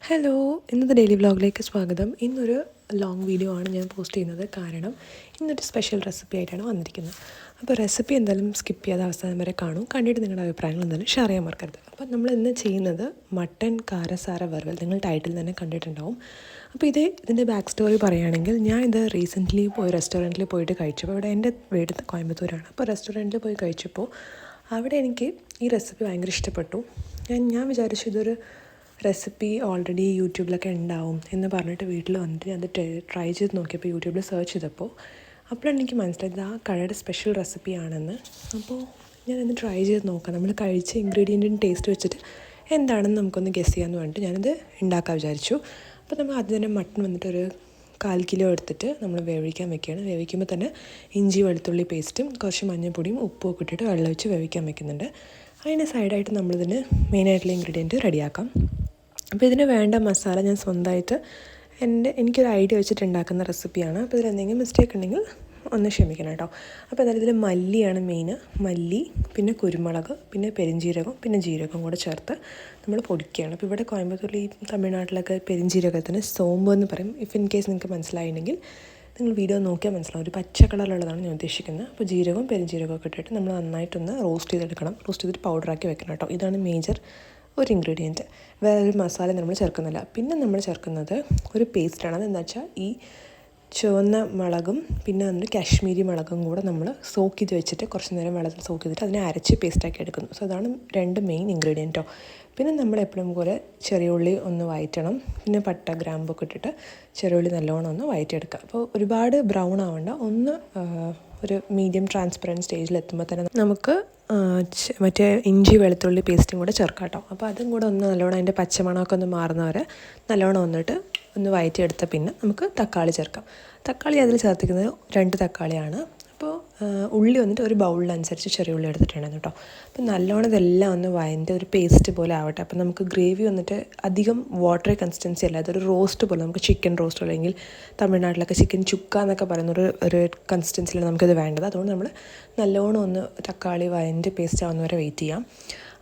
Hello, ഇന്നത്തെ daily വ്ലോഗിലേക്ക് സ്വാഗതം. ഇന്നൊരു ലോങ് വീഡിയോ ആണ് ഞാൻ പോസ്റ്റ് ചെയ്യുന്നത്. കാരണം ഇന്നൊരു സ്പെഷ്യൽ റെസിപ്പി ആയിട്ടാണ് വന്നിരിക്കുന്നത്. അപ്പോൾ റെസിപ്പി എന്തായാലും സ്കിപ്പ് ചെയ്യാതെ അവസാനം വരെ കാണും. കണ്ടിട്ട് നിങ്ങളുടെ അഭിപ്രായങ്ങൾ എന്തായാലും ഷെയർ ചെയ്യാൻ മറക്കരുത്. അപ്പോൾ നമ്മൾ ഇന്ന് ചെയ്യുന്നത് മട്ടൻ കാരസാര വറുവൽ. നിങ്ങൾ ടൈറ്റിൽ തന്നെ കണ്ടിട്ടുണ്ടാവും. അപ്പോൾ ഇതിൻ്റെ ബാക്ക് സ്റ്റോറി പറയുകയാണെങ്കിൽ, ഞാൻ ഇത് റീസെൻ്റ്ലി റെസ്റ്റോറൻറ്റിൽ പോയിട്ട് കഴിച്ചപ്പോൾ, ഇവിടെ എൻ്റെ വീട് കോയമ്പത്തൂരാണ്. അപ്പോൾ റെസ്റ്റോറൻറ്റിൽ പോയി കഴിച്ചപ്പോൾ അവിടെ എനിക്ക് ഈ റെസിപ്പി ഭയങ്കര ഇഷ്ടപ്പെട്ടു. ഞാൻ വിചാരിച്ചു ഇതൊരു റെസിപ്പി ഓൾറെഡി യൂട്യൂബിലൊക്കെ ഉണ്ടാവും എന്ന് പറഞ്ഞിട്ട് വീട്ടിൽ വന്നിട്ട് അത് ട്രൈ ചെയ്ത് നോക്കിയപ്പോൾ യൂട്യൂബിൽ സെർച്ച് ചെയ്തപ്പോൾ അപ്പോഴാണ് എനിക്ക് മനസ്സിലായത് ആ കടയുടെ സ്പെഷ്യൽ റെസിപ്പിയാണെന്ന്. അപ്പോൾ ഞാനത് ട്രൈ ചെയ്ത് നോക്കാം. നമ്മൾ കഴിച്ച ഇൻഗ്രീഡിയൻറ്റിന് ടേസ്റ്റ് വെച്ചിട്ട് എന്താണെന്ന് നമുക്കൊന്ന് ഗസ് ചെയ്യാമെന്ന് പറഞ്ഞിട്ട് ഞാനത് ഉണ്ടാക്കാൻ വിചാരിച്ചു. അപ്പോൾ നമ്മൾ ആദ്യം തന്നെ മട്ടൺ വന്നിട്ട് ഒരു 1/4 കിലോ എടുത്തിട്ട് നമ്മൾ വേവിക്കാൻ വെക്കുകയാണ്. വേവിക്കുമ്പോൾ തന്നെ ഇഞ്ചി വെളുത്തുള്ളി പേസ്റ്റും കുറച്ച് മഞ്ഞൾപ്പൊടിയും ഉപ്പും ഒക്കെ ഇട്ടിട്ട് വെള്ളം ഒഴിച്ച് വേവിക്കാൻ വെക്കുന്നുണ്ട്. അതിന് സൈഡായിട്ട് നമ്മളിതിന് മെയിനായിട്ടുള്ള ഇൻഗ്രീഡിയൻറ്റ് റെഡിയാക്കാം. അപ്പോൾ ഇതിന് വേണ്ട മസാല ഞാൻ സ്വന്തമായിട്ട് എനിക്കൊരു ഐഡിയ വെച്ചിട്ട് ഉണ്ടാക്കുന്ന റെസിപ്പിയാണ്. അപ്പോൾ ഇതിലെന്തെങ്കിലും മിസ്റ്റേക്ക് ഉണ്ടെങ്കിൽ ഒന്ന് ക്ഷമിക്കണം കേട്ടോ. അപ്പോൾ അതായത് ഇതിൽ മല്ലിയാണ് മെയിൻ. മല്ലി, പിന്നെ കുരുമുളക്, പിന്നെ പെരിഞ്ജീരകം, പിന്നെ ജീരകം കൂടെ ചേർത്ത് നമ്മൾ പൊടിക്കുകയാണ്. അപ്പോൾ ഇവിടെ കോയമ്പത്തൂരിൽ ഈ തമിഴ്നാട്ടിലൊക്കെ പെരിഞ്ജീരകത്തിന് സോമ്പ് എന്ന് പറയും. ഇൻ കേസ് നിങ്ങൾക്ക് മനസ്സിലായിട്ടുണ്ടെങ്കിൽ നിങ്ങൾ വീഡിയോ നോക്കിയാൽ മനസ്സിലാവും. ഒരു പച്ച കളറിലുള്ളതാണ് ഞാൻ ഉദ്ദേശിക്കുന്നത്. അപ്പോൾ ജീരകവും പെരിഞ്ജീരകമൊക്കെ ഇട്ടിട്ട് നമ്മൾ നന്നായിട്ടൊന്ന് റോസ്റ്റ് ചെയ്തെടുക്കണം. റോസ്റ്റ് ചെയ്തിട്ട് പൗഡറാക്കി വെക്കണം കേട്ടോ. ഇതാണ് മേജർ ഒരു ഇൻഗ്രീഡിയൻറ്റ്. വേറൊരു മസാല നമ്മൾ ചേർക്കുന്നില്ല. പിന്നെ നമ്മൾ ചേർക്കുന്നത് ഒരു പേസ്റ്റാണ്. അതെന്താ വെച്ചാൽ ഈ ചുവന്ന മുളകും പിന്നെ വന്നിട്ട് കാശ്മീരി മുളകും കൂടെ നമ്മൾ സോക്ക് ചെയ്ത് വെച്ചിട്ട് കുറച്ച് നേരം വെള്ളത്തിൽ സോക്ക് ചെയ്തിട്ട് അതിനെ അരച്ച് പേസ്റ്റാക്കി എടുക്കുന്നു. സോ അതാണ് 2 മെയിൻ ഇൻഗ്രീഡിയൻറ്റോ. പിന്നെ നമ്മൾ എപ്പോഴും പോലെ ചെറിയ ഉള്ളി ഒന്ന് വഴറ്റണം. പിന്നെ പട്ട ഗ്രാമ്പൊക്കെ ഇട്ടിട്ട് ചെറിയ ഉള്ളി നല്ലോണം ഒന്ന് വഴറ്റിയെടുക്കുക. അപ്പോൾ ഒരുപാട് ബ്രൗൺ ആവണ്ട, ഒന്ന് ഒരു മീഡിയം ട്രാൻസ്പെറൻറ്റ് സ്റ്റേജിലെത്തുമ്പോൾ തന്നെ നമുക്ക് മറ്റേ ഇഞ്ചി വെളുത്തുള്ളി പേസ്റ്റും കൂടെ ചേർക്കാം കേട്ടോ. അപ്പോൾ അതും കൂടെ ഒന്ന് നല്ലോണം അതിൻ്റെ പച്ചമണമൊക്കെ ഒന്ന് മാറുന്നവരെ നല്ലോണം വന്നിട്ട് ഒന്ന് വഴറ്റിയെടുത്ത പിന്നെ നമുക്ക് തക്കാളി ചേർക്കാം. തക്കാളി അതിൽ ചേർത്തിക്കുന്നത് 2 തക്കാളിയാണ്. അപ്പോൾ ഉള്ളി വന്നിട്ട് ഒരു ബൗളിനനുസരിച്ച് ചെറിയ ഉള്ളി എടുത്തിട്ടുണ്ടായിരുന്നു കേട്ടോ. അപ്പോൾ നല്ലോണം ഇതെല്ലാം ഒന്ന് വഴൻ്റെ ഒരു പേസ്റ്റ് പോലെ ആവട്ടെ. അപ്പോൾ നമുക്ക് ഗ്രേവി വന്നിട്ട് അധികം വാട്ടറി കൺസിസ്റ്റൻസി അല്ല, അതൊരു റോസ്റ്റ് പോലെ, നമുക്ക് ചിക്കൻ റോസ്റ്റ് അല്ലെങ്കിൽ തമിഴ്നാട്ടിലൊക്കെ ചിക്കൻ ചുക്ക എന്നൊക്കെ പറയുന്ന ഒരു കൺസിസ്റ്റൻസിലാണ് നമുക്കിത് വേണ്ടത്. അതുകൊണ്ട് നമ്മൾ നല്ലോണം ഒന്ന് തക്കാളി വഴൻ്റെ പേസ്റ്റ് ആവുന്നവരെ വെയിറ്റ് ചെയ്യാം.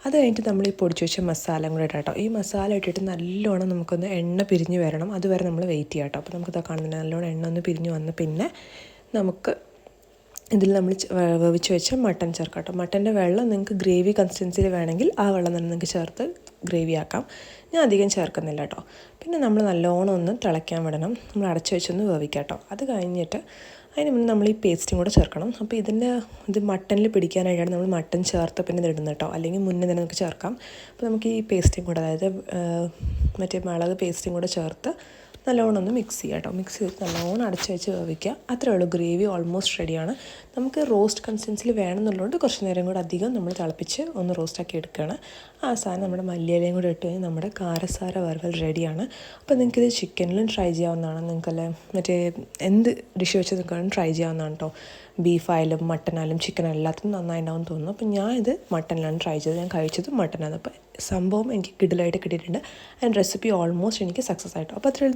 അത് കഴിഞ്ഞിട്ട് നമ്മൾ ഈ പൊടിച്ച് വെച്ച മസാല കൂടെ ഇട്ടാം കേട്ടോ. ഈ മസാല ഇട്ടിട്ട് നല്ലോണം നമുക്കൊന്ന് എണ്ണ പിരിഞ്ഞ് വരണം, അതുവരെ നമ്മൾ വെയിറ്റ് ചെയ്യാം കേട്ടോ. അപ്പോൾ നമുക്കിത് കാണുന്നുണ്ട് നല്ലോണം എണ്ണ ഒന്ന് പിരിഞ്ഞ് വന്ന് പിന്നെ നമുക്ക് ഇതിൽ നമ്മൾ വേവിച്ച് വെച്ച മട്ടൻ ചേർക്കാം കേട്ടോ. മട്ടൻ്റെ വെള്ളം നിങ്ങൾക്ക് ഗ്രേവി കൺസിസ്റ്റൻസിയിൽ വേണമെങ്കിൽ ആ വെള്ളം തന്നെ നിങ്ങൾക്ക് ചേർത്ത് ഗ്രേവി ആക്കാം. ഞാൻ അധികം ചേർക്കുന്നില്ല കേട്ടോ. പിന്നെ നമ്മൾ നല്ലോണം ഒന്ന് തിളയ്ക്കാൻ വിടണം. നമ്മൾ അടച്ചു വെച്ചൊന്ന് വേവിക്കാം കേട്ടോ. അത് കഴിഞ്ഞിട്ട് അതിന് മുന്നേ നമ്മൾ ഈ പേസ്റ്റും കൂടെ ചേർക്കണം. അപ്പോൾ ഇത് മട്ടനിൽ പിടിക്കാനായിട്ടാണ് നമ്മൾ മട്ടൻ ചേർത്ത് പിന്നെ ഇത് ഇടുന്നത് കേട്ടോ. അല്ലെങ്കിൽ മുന്നേ തന്നെ നമുക്ക് ചേർക്കാം. അപ്പോൾ നമുക്ക് ഈ പേസ്റ്റും കൂടെ, അതായത് മറ്റേ മുളക് പേസ്റ്റും കൂടെ ചേർത്ത് നല്ലോണം ഒന്ന് മിക്സ് ചെയ്യുക കേട്ടോ. മിക്സ് ചെയ്ത് നല്ലോണം അടച്ച് വെച്ച് വേവിക്കുക. അത്രേ ഉള്ളൂ. ഗ്രേവി ഓൾമോസ്റ്റ് റെഡിയാണ്. നമുക്ക് റോസ്റ്റ് കൺസിസ്റ്റൻസിൽ വേണമെന്നുള്ളതുകൊണ്ട് കുറച്ച് നേരം കൂടെ അധികം നമ്മൾ തിളപ്പിച്ച് ഒന്ന് റോസ്റ്റാക്കി എടുക്കുകയാണ്. ആ സാധനം നമ്മുടെ മല്ലിയിലയും കൂടെ ഇട്ട് കഴിഞ്ഞാൽ നമ്മുടെ കാരസാര വറുവൽ റെഡിയാണ്. അപ്പോൾ നിങ്ങൾക്കിത് ചിക്കനിലും ട്രൈ ചെയ്യാവുന്നതാണ്. നിങ്ങൾക്കല്ലേ മറ്റേ എന്ത് ഡിഷ് വെച്ച് നിങ്ങൾക്ക് ട്രൈ ചെയ്യാവുന്നതാണ് കേട്ടോ. ബീഫായാലും മട്ടനായാലും ചിക്കനായാലും എല്ലാത്തിനും നന്നായി ഉണ്ടാവും തോന്നുന്നു. അപ്പോൾ ഞാൻ ഇത് മട്ടനിലാണ് ട്രൈ ചെയ്തത്. ഞാൻ കഴിച്ചത് മട്ടനാണ്. അപ്പോൾ സംഭവം എനിക്ക് കിടിലായിട്ട് കിട്ടിയിട്ടുണ്ട്. ആൻഡ് റെസിപ്പി ഓൾമോസ്റ്റ് എനിക്ക് സക്സസ് ആയിട്ടോ. അപ്പോൾ അത്രയും